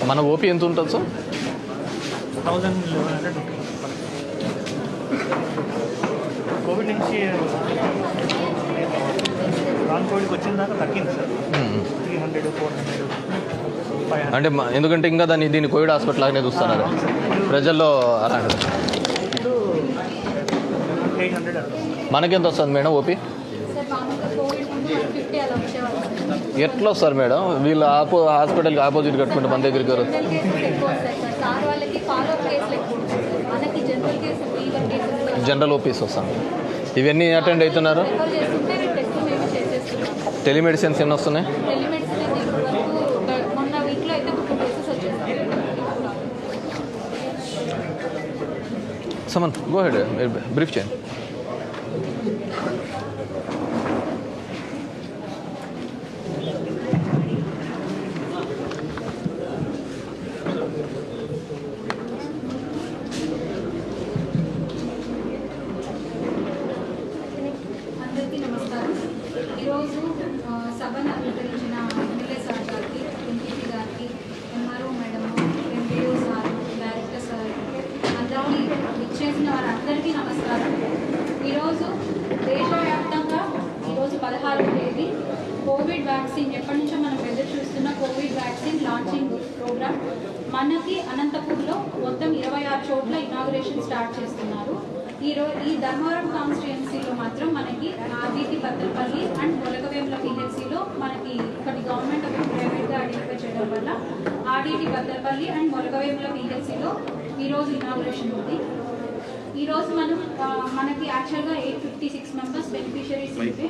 S1: మన ఓపీ ఎంత ఉంటుంది సార్?
S4: 1100 ఉంటుంది. కోవిడ్ నుంచి నాన్ కోవిడ్కి వచ్చిన దాకా తగ్గింది సార్. 300, 400, 500.
S1: అంటే ఎందుకంటే ఇంకా దీన్ని కోవిడ్ హాస్పిటల్ లాగానే చూస్తున్నారు ప్రజల్లో. అలాంటి
S4: ఇప్పుడు 800
S1: మనకెంత వస్తుంది మేడం ఓపీ?
S2: సార్ మామూలుగా కోవిడ్ ముందు 150 అలా వచ్చేవాళ్ళు.
S1: ఎట్లా వస్తారు మేడం? వీళ్ళు హాస్పిటల్కి ఆపోజిట్ కట్టుకుంటే మన దగ్గరికి
S2: జనరల్ కేసెస్ ఎక్కువ వస్తాయి సార్. సార్ వాళ్ళకి ఫాలోఅప్ కేసులు ఎక్కువ ఉంటాయి సార్. మనకి general case fever cases
S1: general OPs వస్తాను. ఇవన్నీ అటెండ్ అవుతున్నారు.
S2: రిఫర్ చేస్తుంటే మేము టెస్ట్ మేము చేసేస్తున్నాం.
S1: టెలిమెడిసిన్స్ ఎన్ని వస్తున్నాయి?
S2: టెలిమెడిసిన్ అయితే ఇప్పుడు వరకు మొన్న వీక్లో అయితే 2 కేసెస్ వచ్చేసాయి.
S1: సమన్ గో హెడ్ బ్రీఫ్ చేయండి.
S2: అందరికీ నమస్కారం. ఈరోజు సభను అలంకరించిన ఎమ్మెల్యే సార్ గారికి, ఎంపీపీ గారికి, MRO madam, MPO sir, director sir, అందరికీ ఇచ్చేసిన వారందరికీ నమస్కారం. ఈరోజు దేశవ్యాప్తంగా ఈరోజు 16వ తేదీ కోవిడ్ వ్యాక్సిన్, ఎప్పటి నుంచో మనం ఎదురు చూస్తున్న కోవిడ్ వ్యాక్సిన్ లాంచింగ్ ప్రోగ్రామ్ మనకి అనంతపూర్లో మొత్తం 26 చోట్ల ఇనాగ్రేషన్ స్టార్ట్ చేస్తున్నారు. ఈ ధర్మవరం కాన్స్టిట్యుయెన్సీలో మాత్రం మనకి ఆర్డీటీ బద్దలపల్లి అండ్ మొలకవేముల పిహెచ్సిలో మనకి ఒకటి గవర్నమెంట్ ఒకటి ప్రైవేట్గా ఐడెంటిఫై చేయడం వల్ల ఆర్డీటీ బద్దలపల్లి అండ్ మొలకవేముల పిహెచ్సిలో ఈరోజు ఇనాగ్రేషన్ ఉంది. ఈరోజు మనకి యాక్చువల్గా 856 మెంబర్స్ బెనిఫిషరీస్ ఉంటే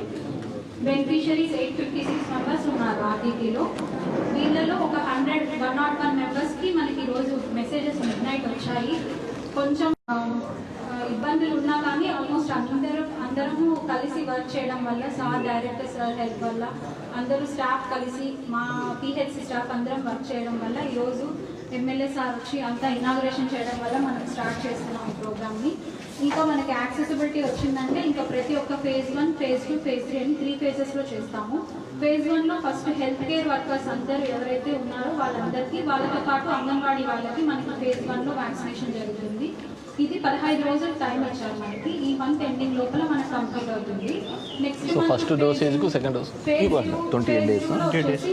S2: బెనిఫిషరీస్ 856 మెంబర్స్ ఉన్నారు ఆర్డీటీలో. వీళ్ళలో ఒక 101 మెంబర్స్కి మనకి ఈరోజు మెసేజెస్ మిడ్ నైట్ వచ్చాయి. కొంచెం ఇబ్బందులు ఉన్నా కానీ ఆల్మోస్ట్ అందరము కలిసి వర్క్ చేయడం వల్ల, సార్ డైరెక్టర్ సార్ హెల్ప్ వల్ల, అందరూ స్టాఫ్ కలిసి మా పిహెచ్సి స్టాఫ్ అందరం వర్క్ చేయడం వల్ల ఈరోజు ఎమ్మెల్యే సార్ వచ్చి అంతా ఇనాగ్రేషన్ చేయడం వల్ల మనం స్టార్ట్ చేస్తున్నాం ఈ ప్రోగ్రామ్ని. ఇంకా మనకి యాక్సెసిబిలిటీ వచ్చిందంటే ఇంకా ప్రతి ఒక్క ఫేజ్ 1, ఫేజ్ 2, ఫేజ్ 3 అని 3 ఫేజెస్లో చేస్తాము. ఫేజ్ 1లో ఫస్ట్ హెల్త్ కేర్ వర్కర్స్ అందరూ ఎవరైతే ఉన్నారో వాళ్ళందరికీ, వాళ్ళతో పాటు అంగన్వాడీ వాళ్ళకి మనకి ఫేజ్ 1లో వ్యాక్సినేషన్ జరుగుతుంది. ఇది 15 రోజులు టైం ఇచ్చారు మనకి. ఈ మంత్ ఎండింగ్ లోపల మనకు కంప్లీట్ అవుతుంది. Next
S1: first డోసేజ్కు second dose 28 days.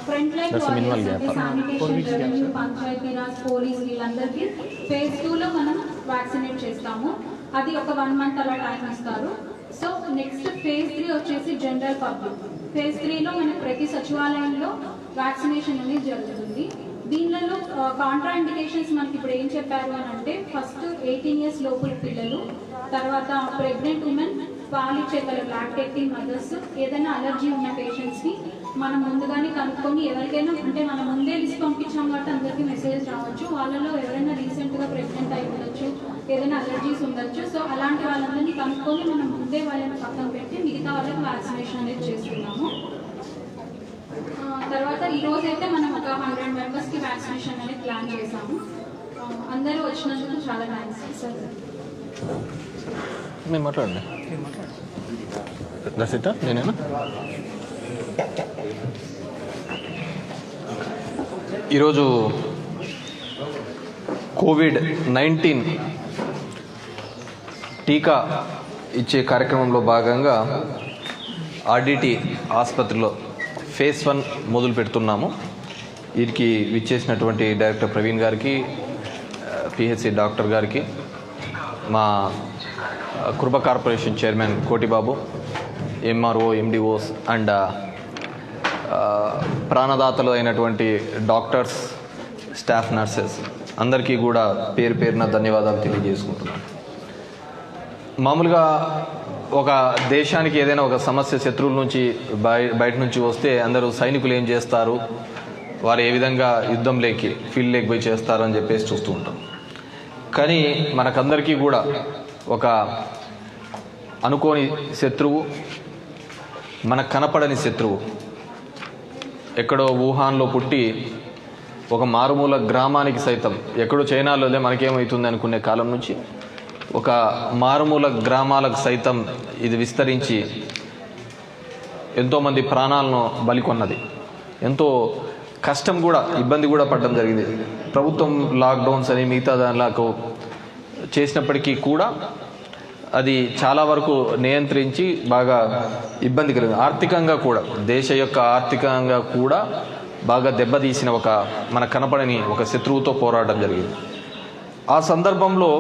S2: Front line
S1: That's the minimal gap.
S2: Sanitation, Panchayati Raj, police వీళ్ళందరికీ ఫేజ్ 2లో మనం వ్యాక్సినేట్ చేస్తాము. అది ఒక 1 month అలా టైం ఇస్తారు. సో నెక్స్ట్ ఫేజ్ 3 వచ్చేసి జనరల్ పబ్లిక్. ఫేజ్ 3లో మనకి ప్రతి సచివాలయంలో వ్యాక్సినేషన్ అనేది జరుగుతుంది. దీనిలో కాంట్రా ఇండికేషన్స్ మనకి ఇప్పుడు ఏం చెప్పారు అని అంటే, ఫస్ట్ 18 years లోపల పిల్లలు, తర్వాత ప్రెగ్నెంట్ ఉమెన్, పాలిచ్చే లాక్టేటింగ్ మదర్స్, ఏదైనా అలర్జీ ఉన్న పేషెంట్స్ని మనం ముందుగానే కనుక్కొని ఎవరికైనా, అంటే మనం ముందే లిస్ట్ పంపించాం కాబట్టి అందరికీ మెసేజ్ రావచ్చు, వాళ్ళలో ఎవరైనా రీసెంట్గా ప్రెగ్నెంట్ అయి ఉండొచ్చు, ఏదైనా అలర్జీస్ ఉండొచ్చు. సో అలాంటి వాళ్ళందరినీ కనుక్కొని మనం ముందే వాళ్ళని పక్కన పెట్టి మిగతా వాళ్ళకి వ్యాక్సినేషన్ అనేది చేస్తున్నాము. తర్వాత ఈరోజు అయితే మనం ఒక 100 మెంబర్స్కి వ్యాక్సినేషన్ అనేది ప్లాన్ చేసాము. అందరూ వచ్చినందుకు చాలా థ్యాంక్స్ సార్.
S1: మీరు మాట్లాడండి. రసిత నేనేనా? ఈరోజు కోవిడ్-19 టీకా ఇచ్చే కార్యక్రమంలో భాగంగా ఆర్డిటి ఆసుపత్రిలో ఫేజ్ 1 మొదలు పెడుతున్నాము. వీరికి విచ్చేసినటువంటి డైరెక్టర్ ప్రవీణ్ గారికి, పిహెచ్సి డాక్టర్ గారికి, మా Krupa corporation chairman Kotibabu, MRO, MDOs and ప్రాణదాతలు అయినటువంటి డాక్టర్స్, స్టాఫ్ నర్సెస్ అందరికీ కూడా పేరు పేరున ధన్యవాదాలు తెలియజేసుకుంటున్నాను. మామూలుగా ఒక దేశానికి ఏదైనా ఒక సమస్య శత్రువుల నుంచి బయట నుంచి వస్తే అందరూ సైనికులు ఏం చేస్తారు, వారు ఏ విధంగా యుద్ధంలోకి ఫీల్డ్ లేకి పోయి చేస్తారు అని చెప్పేసి చూస్తూ ఉంటాం. కానీ మనకందరికీ కూడా ఒక అనుకోని శత్రువు, మనకు కనపడని శత్రువు ఎక్కడో వుహాన్లో పుట్టి ఒక మారుమూల గ్రామానికి సైతం, ఎక్కడో చైనాలోనే మనకేమవుతుంది అనుకునే కాలం నుంచి ఒక మారుమూల గ్రామాలకు సైతం ఇది విస్తరించి ఎంతోమంది ప్రాణాలను బలికొన్నది. ఎంతో కష్టం కూడా, ఇబ్బంది కూడా పడడం జరిగింది. ప్రభుత్వం లాక్డౌన్స్ అని మిగతా దానిలకు చేసినప్పటికీ కూడా అది చాలా వరకు నియంత్రించి బాగా ఇబ్బంది కలిగింది. ఆర్థికంగా కూడా, దేశ యొక్క ఆర్థికంగా కూడా బాగా దెబ్బతీసిన ఒక మన కనపడని ఒక శత్రువుతో పోరాడడం జరిగింది. ఆ సందర్భంలో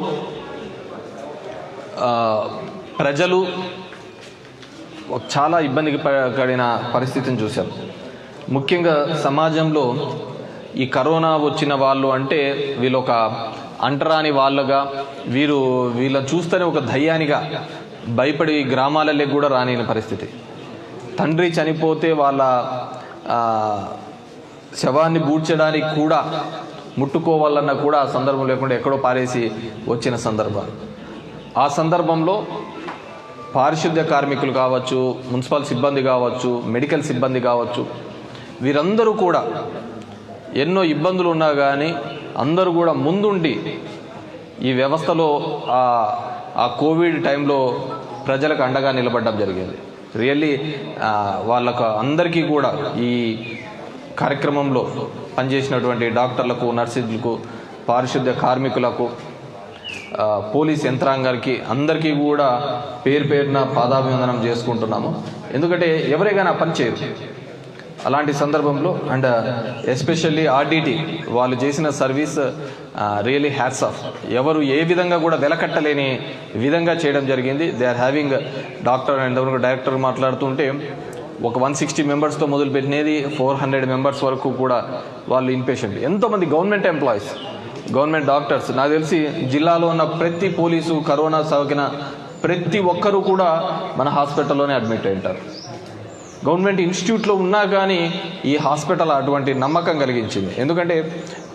S1: ప్రజలు చాలా ఇబ్బందికి పడిన పరిస్థితిని చూశారు. ముఖ్యంగా సమాజంలో ఈ కరోనా వచ్చిన వాళ్ళు అంటే వీళ్ళు ఒక అంటరాని వాళ్ళగా, వీళ్ళని చూస్తేనే ఒక ధైర్యానిగా భయపడి గ్రామాలలో కూడా రానిన పరిస్థితి. తండ్రి చనిపోతే వాళ్ళ శవాన్ని బూడ్చడానికి కూడా ముట్టుకోవాలన్నా కూడా ఆ సందర్భం లేకుండా ఎక్కడో పారేసి వచ్చిన సందర్భాలు. ఆ సందర్భంలో పారిశుద్ధ్య కార్మికులు కావచ్చు, మున్సిపల్ సిబ్బంది కావచ్చు, మెడికల్ సిబ్బంది కావచ్చు, వీరందరూ కూడా ఎన్నో ఇబ్బందులు ఉన్నా కానీ అందరూ కూడా ముందుండి ఈ వ్యవస్థలో ఆ కోవిడ్ టైంలో ప్రజలకు అండగా నిలబడడం జరిగింది. రియల్లీ వాళ్ళకు అందరికీ కూడా ఈ కార్యక్రమంలో పనిచేసినటువంటి డాక్టర్లకు, నర్సులకు, పారిశుద్ధ్య కార్మికులకు, పోలీస్ యంత్రాంగానికి అందరికీ కూడా పేరు పేరున పాదాభివందనం చేసుకుంటున్నాము. ఎందుకంటే ఎవరైనా పని చేయరు అలాంటి సందర్భంలో. అండ్ ఎస్పెషల్లీ ఆర్డిటి వాళ్ళు చేసిన సర్వీస్ రియలీ హ్యాట్స్ ఆఫ్. ఎవరు ఏ విధంగా కూడా వెలకట్టలేని విధంగా చేయడం జరిగింది. They are having doctor and director మాట్లాడుతుంటే ఒక 160 మెంబర్స్తో మొదలుపెట్టినది 400 మెంబర్స్ వరకు కూడా వాళ్ళు ఇన్పేషెంట్. ఎంతోమంది గవర్నమెంట్ ఎంప్లాయీస్, గవర్నమెంట్ డాక్టర్స్, నాకు తెలిసి జిల్లాలో ఉన్న ప్రతి పోలీసు, కరోనా సోకిన ప్రతి ఒక్కరూ కూడా మన హాస్పిటల్లోనే అడ్మిట్ అయి ఉంటారు. గవర్నమెంట్ ఇన్స్టిట్యూట్లో ఉన్నా కానీ ఈ హాస్పిటల్ అటువంటి నమ్మకం కలిగించింది. ఎందుకంటే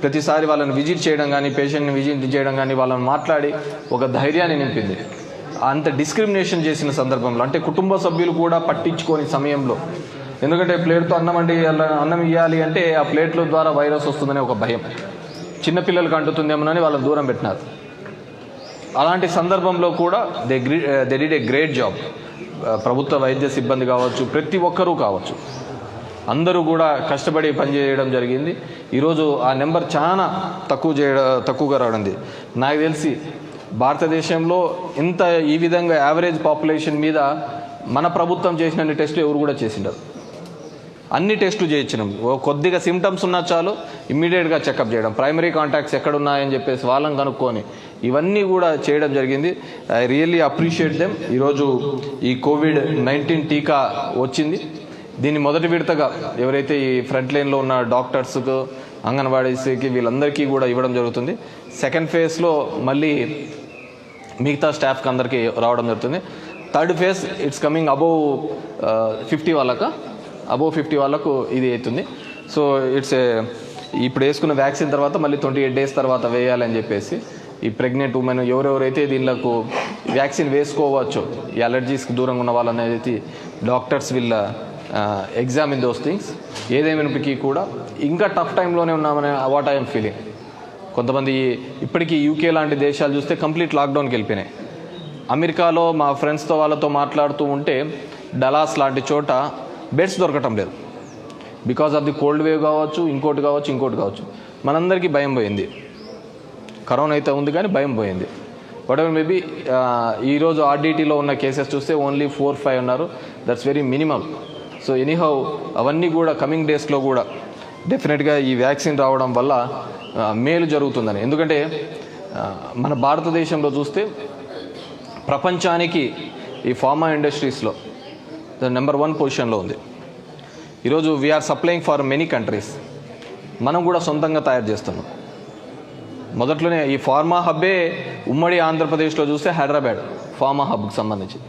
S1: ప్రతిసారి వాళ్ళని విజిట్ చేయడం కానీ, పేషెంట్ని విజిట్ చేయడం కానీ, వాళ్ళని మాట్లాడి ఒక ధైర్యాన్ని నింపింది. అంత డిస్క్రిమినేషన్ చేసిన సందర్భంలో, అంటే కుటుంబ సభ్యులు కూడా పట్టించుకోని సమయంలో, ఎందుకంటే ప్లేట్తో అన్నం ఇవ్వాలి అంటే ఆ ప్లేట్ల ద్వారా వైరస్ వస్తుందనే ఒక భయం, చిన్నపిల్లలకు అంటుతుందేమోనని వాళ్ళని దూరం పెట్టినారు. అలాంటి సందర్భంలో కూడా they did a great job. ప్రభుత్వ వైద్య సిబ్బంది కావచ్చు, ప్రతి ఒక్కరూ కావచ్చు, అందరూ కూడా కష్టపడి పనిచేయడం జరిగింది. ఈరోజు ఆ నెంబర్ చాలా తక్కువగా రావడంది. నాకు తెలిసి భారతదేశంలో ఇంత ఈ విధంగా యావరేజ్ పాపులేషన్ మీద మన ప్రభుత్వం చేసిన టెస్టులు ఎవరు కూడా చేసిండరు. అన్ని టెస్టులు చేయించినాం. కొద్దిగా సిమ్టమ్స్ ఉన్నా చాలు ఇమ్మీడియట్గా చెకప్ చేయడం, ప్రైమరీ కాంటాక్ట్స్ ఎక్కడున్నాయని చెప్పేసి వాళ్ళని కనుక్కొని ఇవన్నీ కూడా చేయడం జరిగింది. I really appreciate them. ఈరోజు ఈ కోవిడ్-19 టీకా వచ్చింది. దీన్ని మొదటి విడతగా ఎవరైతే ఈ ఫ్రంట్ లైన్లో ఉన్న డాక్టర్స్కు, అంగన్వాడీస్కి, వీళ్ళందరికీ కూడా ఇవ్వడం జరుగుతుంది. సెకండ్ ఫేజ్లో మళ్ళీ మిగతా స్టాఫ్కి అందరికీ రావడం జరుగుతుంది. Third phase it's coming above 50 వాళ్ళకు ఇది అవుతుంది. సో ఇట్స్ ఇప్పుడు వేసుకున్న వ్యాక్సిన్ తర్వాత మళ్ళీ 28 డేస్ తర్వాత వేయాలని చెప్పేసి ఈ ప్రెగ్నెంట్ ఉమెన్ ఎవరెవరైతే దీనిలకు వ్యాక్సిన్ వేసుకోవచ్చు, ఈ అలర్జీస్కి దూరంగా ఉన్న వాళ్ళనేది doctors will examine those things. ఏదేమైనప్పటికీ కూడా ఇంకా టఫ్ టైంలోనే ఉన్నామని వాట్ ఐఎమ్ ఫీలింగ్. కొంతమంది ఇప్పటికీ యూకే లాంటి దేశాలు చూస్తే కంప్లీట్ లాక్డౌన్కి వెళ్ళిపోయినాయి. అమెరికాలో మా ఫ్రెండ్స్తో వాళ్ళతో మాట్లాడుతూ ఉంటే డలాస్ లాంటి చోట బెడ్స్ దొరకటం లేదు. Because of the cold wave కావచ్చు, ఇంకోటి కావచ్చు. మనందరికీ భయం పోయింది. కరోనా అయితే ఉంది కానీ భయం పోయింది. వాట్ ఎవర్ మేబీ ఈరోజు ఆర్డిటీలో ఉన్న కేసెస్ చూస్తే ఓన్లీ 4-5 ఉన్నారు. That's very minimum. So anyhow అవన్నీ కూడా కమింగ్ డేస్లో కూడా డెఫినెట్గా ఈ వ్యాక్సిన్ రావడం వల్ల మేలు జరుగుతుందని. ఎందుకంటే మన భారతదేశంలో చూస్తే ప్రపంచానికి ఈ ఫార్మా ఇండస్ట్రీస్లో నెంబర్ 1 పొజిషన్లో ఉంది. ఈరోజు we're supplying for many countries. మనం కూడా సొంతంగా తయారు చేస్తున్నాం. మొదట్లోనే ఈ ఫార్మా హబ్బే ఉమ్మడి ఆంధ్రప్రదేశ్లో చూస్తే హైదరాబాద్ ఫార్మా హబ్కి సంబంధించి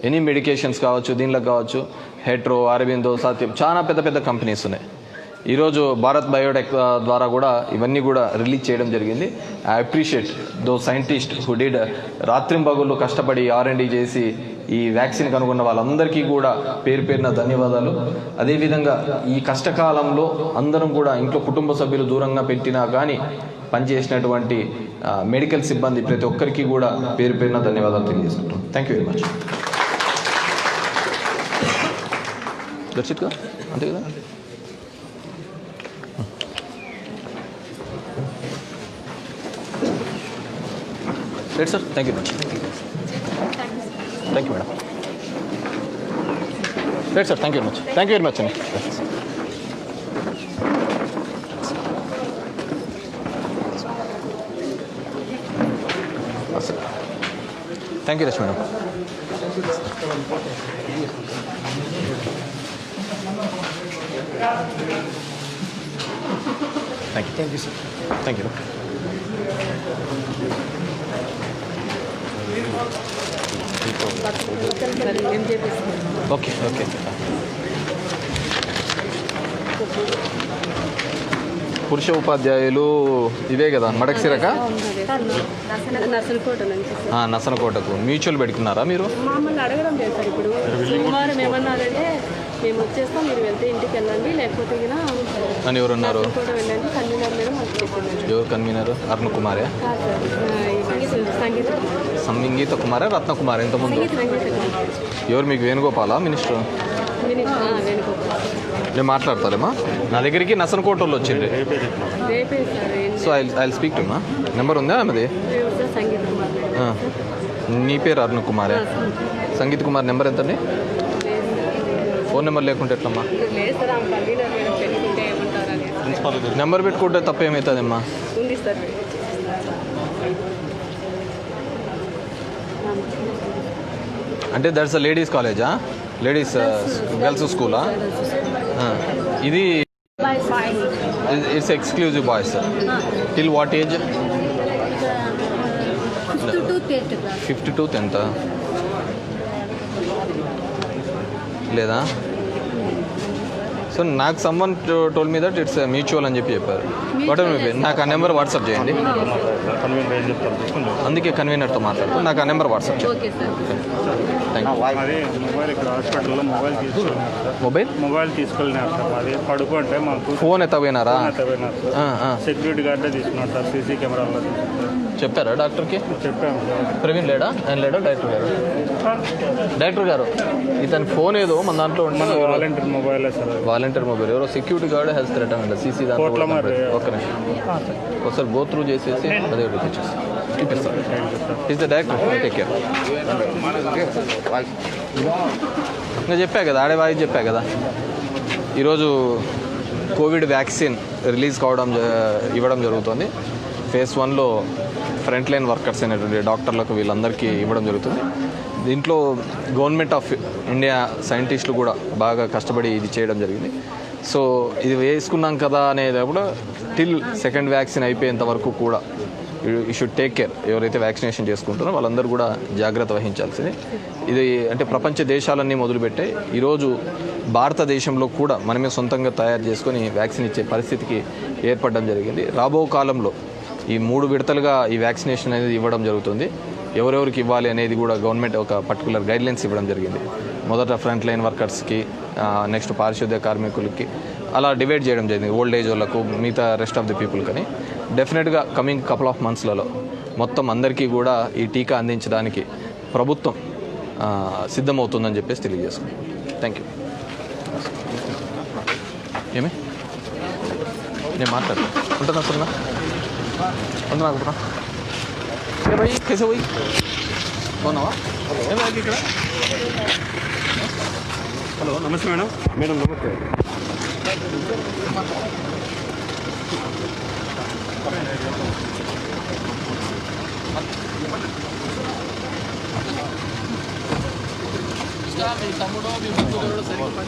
S1: ఎనీ మెడికేషన్స్ కావచ్చు, దీనిలో కావచ్చు, హెట్రో, అరబిందో, సత్యం, చాలా పెద్ద కంపెనీస్ ఉన్నాయి. ఈరోజు భారత్ బయోటెక్ ద్వారా కూడా ఇవన్నీ కూడా రిలీజ్ చేయడం జరిగింది. I appreciate those scientist who did రాత్రింబగళ్ళు కష్టపడి R&D చేసి ఈ వ్యాక్సిన్ కనుగొన్న వాళ్ళందరికీ కూడా పేరున ధన్యవాదాలు. అదేవిధంగా ఈ కష్టకాలంలో అందరం కూడా ఇంట్లో కుటుంబ సభ్యులు దూరంగా పెట్టినా కానీ పనిచేసినటువంటి మెడికల్ సిబ్బంది ప్రతి ఒక్కరికి కూడా పేరున ధన్యవాదాలు తెలియజేసుకుంటాం. Thank you very much. దర్శిత్గా అంతే కదా. Right sir, thank you much. Thank you madam. Right sir, thank you much. Thank you very much అండి. Thank you much madam. Thank you sir. Thank you. Okay. పురుష ఉపాధ్యాయులు ఇవే కదా మడకసిరక నసనకోటకు mutual పెట్టుకున్నారా మీరు?
S7: మమ్మల్ని అడగడం లేదు సార్. ఇప్పుడు సోమవారం ఏమన్నారంటే మేము వచ్చేస్తాం, మీరు వెళ్తే ఇంటికి వెళ్ళండి, లేకపోతే
S1: అని ఎవరున్నారు?
S7: కూడా వెళ్ళండి. కన్వీనర్ మేడం మాకు చెప్పింది.
S1: ఎవరు కన్వీనర్? అరుణ్ కుమారే? సంగీత కుమారే, రత్న కుమార్? ఎంతమంది? ఎవరు మీకు? వేణుగోపాలా మినిస్టర్? నేను మాట్లాడతారేమా? నా దగ్గరికి నసనకోట వాళ్ళు వచ్చింది. సో ఐ స్పీక్ టు మా. నెంబర్ ఉందా ఆమెది? నీ పేరు అరుణ్ కుమారే? సంగీత్ కుమార్ నెంబర్ ఎంతండి? ఫోన్ నెంబర్ లేకుంటే ఎట్లమ్మా? నెంబర్ పెట్టుకుంటే తప్పేమవుతుందమ్మా? అంటే దట్స్ అ లేడీస్ కాలేజా? లేడీస్ గర్ల్స్ స్కూలా? ఇది it's exclusive boys. Till what age? 5 to 10th లేదా? సో నాకు someone told me that it's mutual అని చెప్పారు. వాట్ ఎవర్ మేబీ నాకు ఆ నెంబర్ వాట్సాప్ చేయండి. అందుకే కన్వీనర్తో మాట్లాడుతూ నాకు ఆ నెంబర్ వాట్సాప్ చేయండి. Thank you.
S8: మొబైల్ తీసుకెళ్ళినారు సార్. అది పడుకుంటే మాకు
S1: ఫోన్ ఎత్తపోయినారా?
S8: సెక్యూరిటీ గార్డే తీసుకున్నారు సార్. సీసీ కెమెరాలో
S1: చెప్పారా డాక్టర్కి?
S8: చెప్పాము సార్.
S1: ప్రవీణ్ లేడా? ఆయన లేడా? డైరెక్టర్ గారు? డైరెక్టర్ గారు ఇతని ఫోన్ ఏదో మన దాంట్లో
S8: వాలంటీర్ మొబైలే సార్.
S1: వాలంటీర్ మొబైల్ ఎవరో సెక్యూరిటీ గార్డ్ హెల్త్ థ్రెట్ అండి. సీసీ దాంట్లో ఒక్క నిమిషం ఒకసారి గో త్రూ చేసేసి అదే చూపిస్తాను. Is the director. Take care. ఇంకా చెప్పా కదా, ఆడే వాయి చెప్పా కదా. ఈరోజు కోవిడ్ వ్యాక్సిన్ రిలీజ్ కావడం ఇవ్వడం జరుగుతుంది. ఫేజ్ 1లో ఫ్రంట్ లైన్ వర్కర్స్ అయినటువంటి డాక్టర్లకు వీళ్ళందరికీ ఇవ్వడం జరుగుతుంది. దీంట్లో గవర్నమెంట్ ఆఫ్ ఇండియా సైంటిస్టులు కూడా బాగా కష్టపడి ఇది చేయడం జరిగింది. సో ఇది వేసుకున్నాం కదా అనేది కూడా టిల్ సెకండ్ వ్యాక్సిన్ అయిపోయేంత వరకు కూడా యూ షుడ్ టేక్ కేర్. ఎవరైతే వ్యాక్సినేషన్ చేసుకుంటారో వాళ్ళందరూ కూడా జాగ్రత్త వహించాల్సింది. ఇది అంటే ప్రపంచ దేశాలన్నీ మొదలుపెట్టాయి. ఈరోజు భారతదేశంలో కూడా మనమే సొంతంగా తయారు చేసుకొని వ్యాక్సిన్ ఇచ్చే పరిస్థితికి ఏర్పడడం జరిగింది. రాబో కాలంలో ఈ 3 విడతలుగా ఈ వ్యాక్సినేషన్ అనేది ఇవ్వడం జరుగుతుంది. ఎవరెవరికి ఇవ్వాలి అనేది కూడా గవర్నమెంట్ ఒక పర్టికులర్ గైడ్లైన్స్ ఇవ్వడం జరిగింది. మొదట ఫ్రంట్ లైన్ వర్కర్స్కి, నెక్స్ట్ పారిశుద్ధ్య కార్మికులకి అలా డివైడ్ చేయడం జరిగింది. ఓల్డ్ ఏజ్ వాళ్ళకు, మిగతా రెస్ట్ ఆఫ్ ది పీపుల్ కానీ. డెఫినెట్గా కమింగ్ కపుల్ ఆఫ్ మంత్స్లలో మొత్తం అందరికీ కూడా ఈ టీకా అందించడానికి ప్రభుత్వం సిద్ధమవుతుందని చెప్పేసి తెలియజేసుకున్నాం. Thank you. ఏమి నేను మాట్లాడు ఉంటున్నా సున్నా ఉంటున్నా అనుకుంటున్నా ఏ భయ్ కేసే పోయి బాగున్నావా ఏమి ఇక్కడ
S8: హలో నమస్తే మేడం. మేడం నమస్తే.
S1: మీ తమ్ముడు మీ ముగ్గురు సరిగ్గా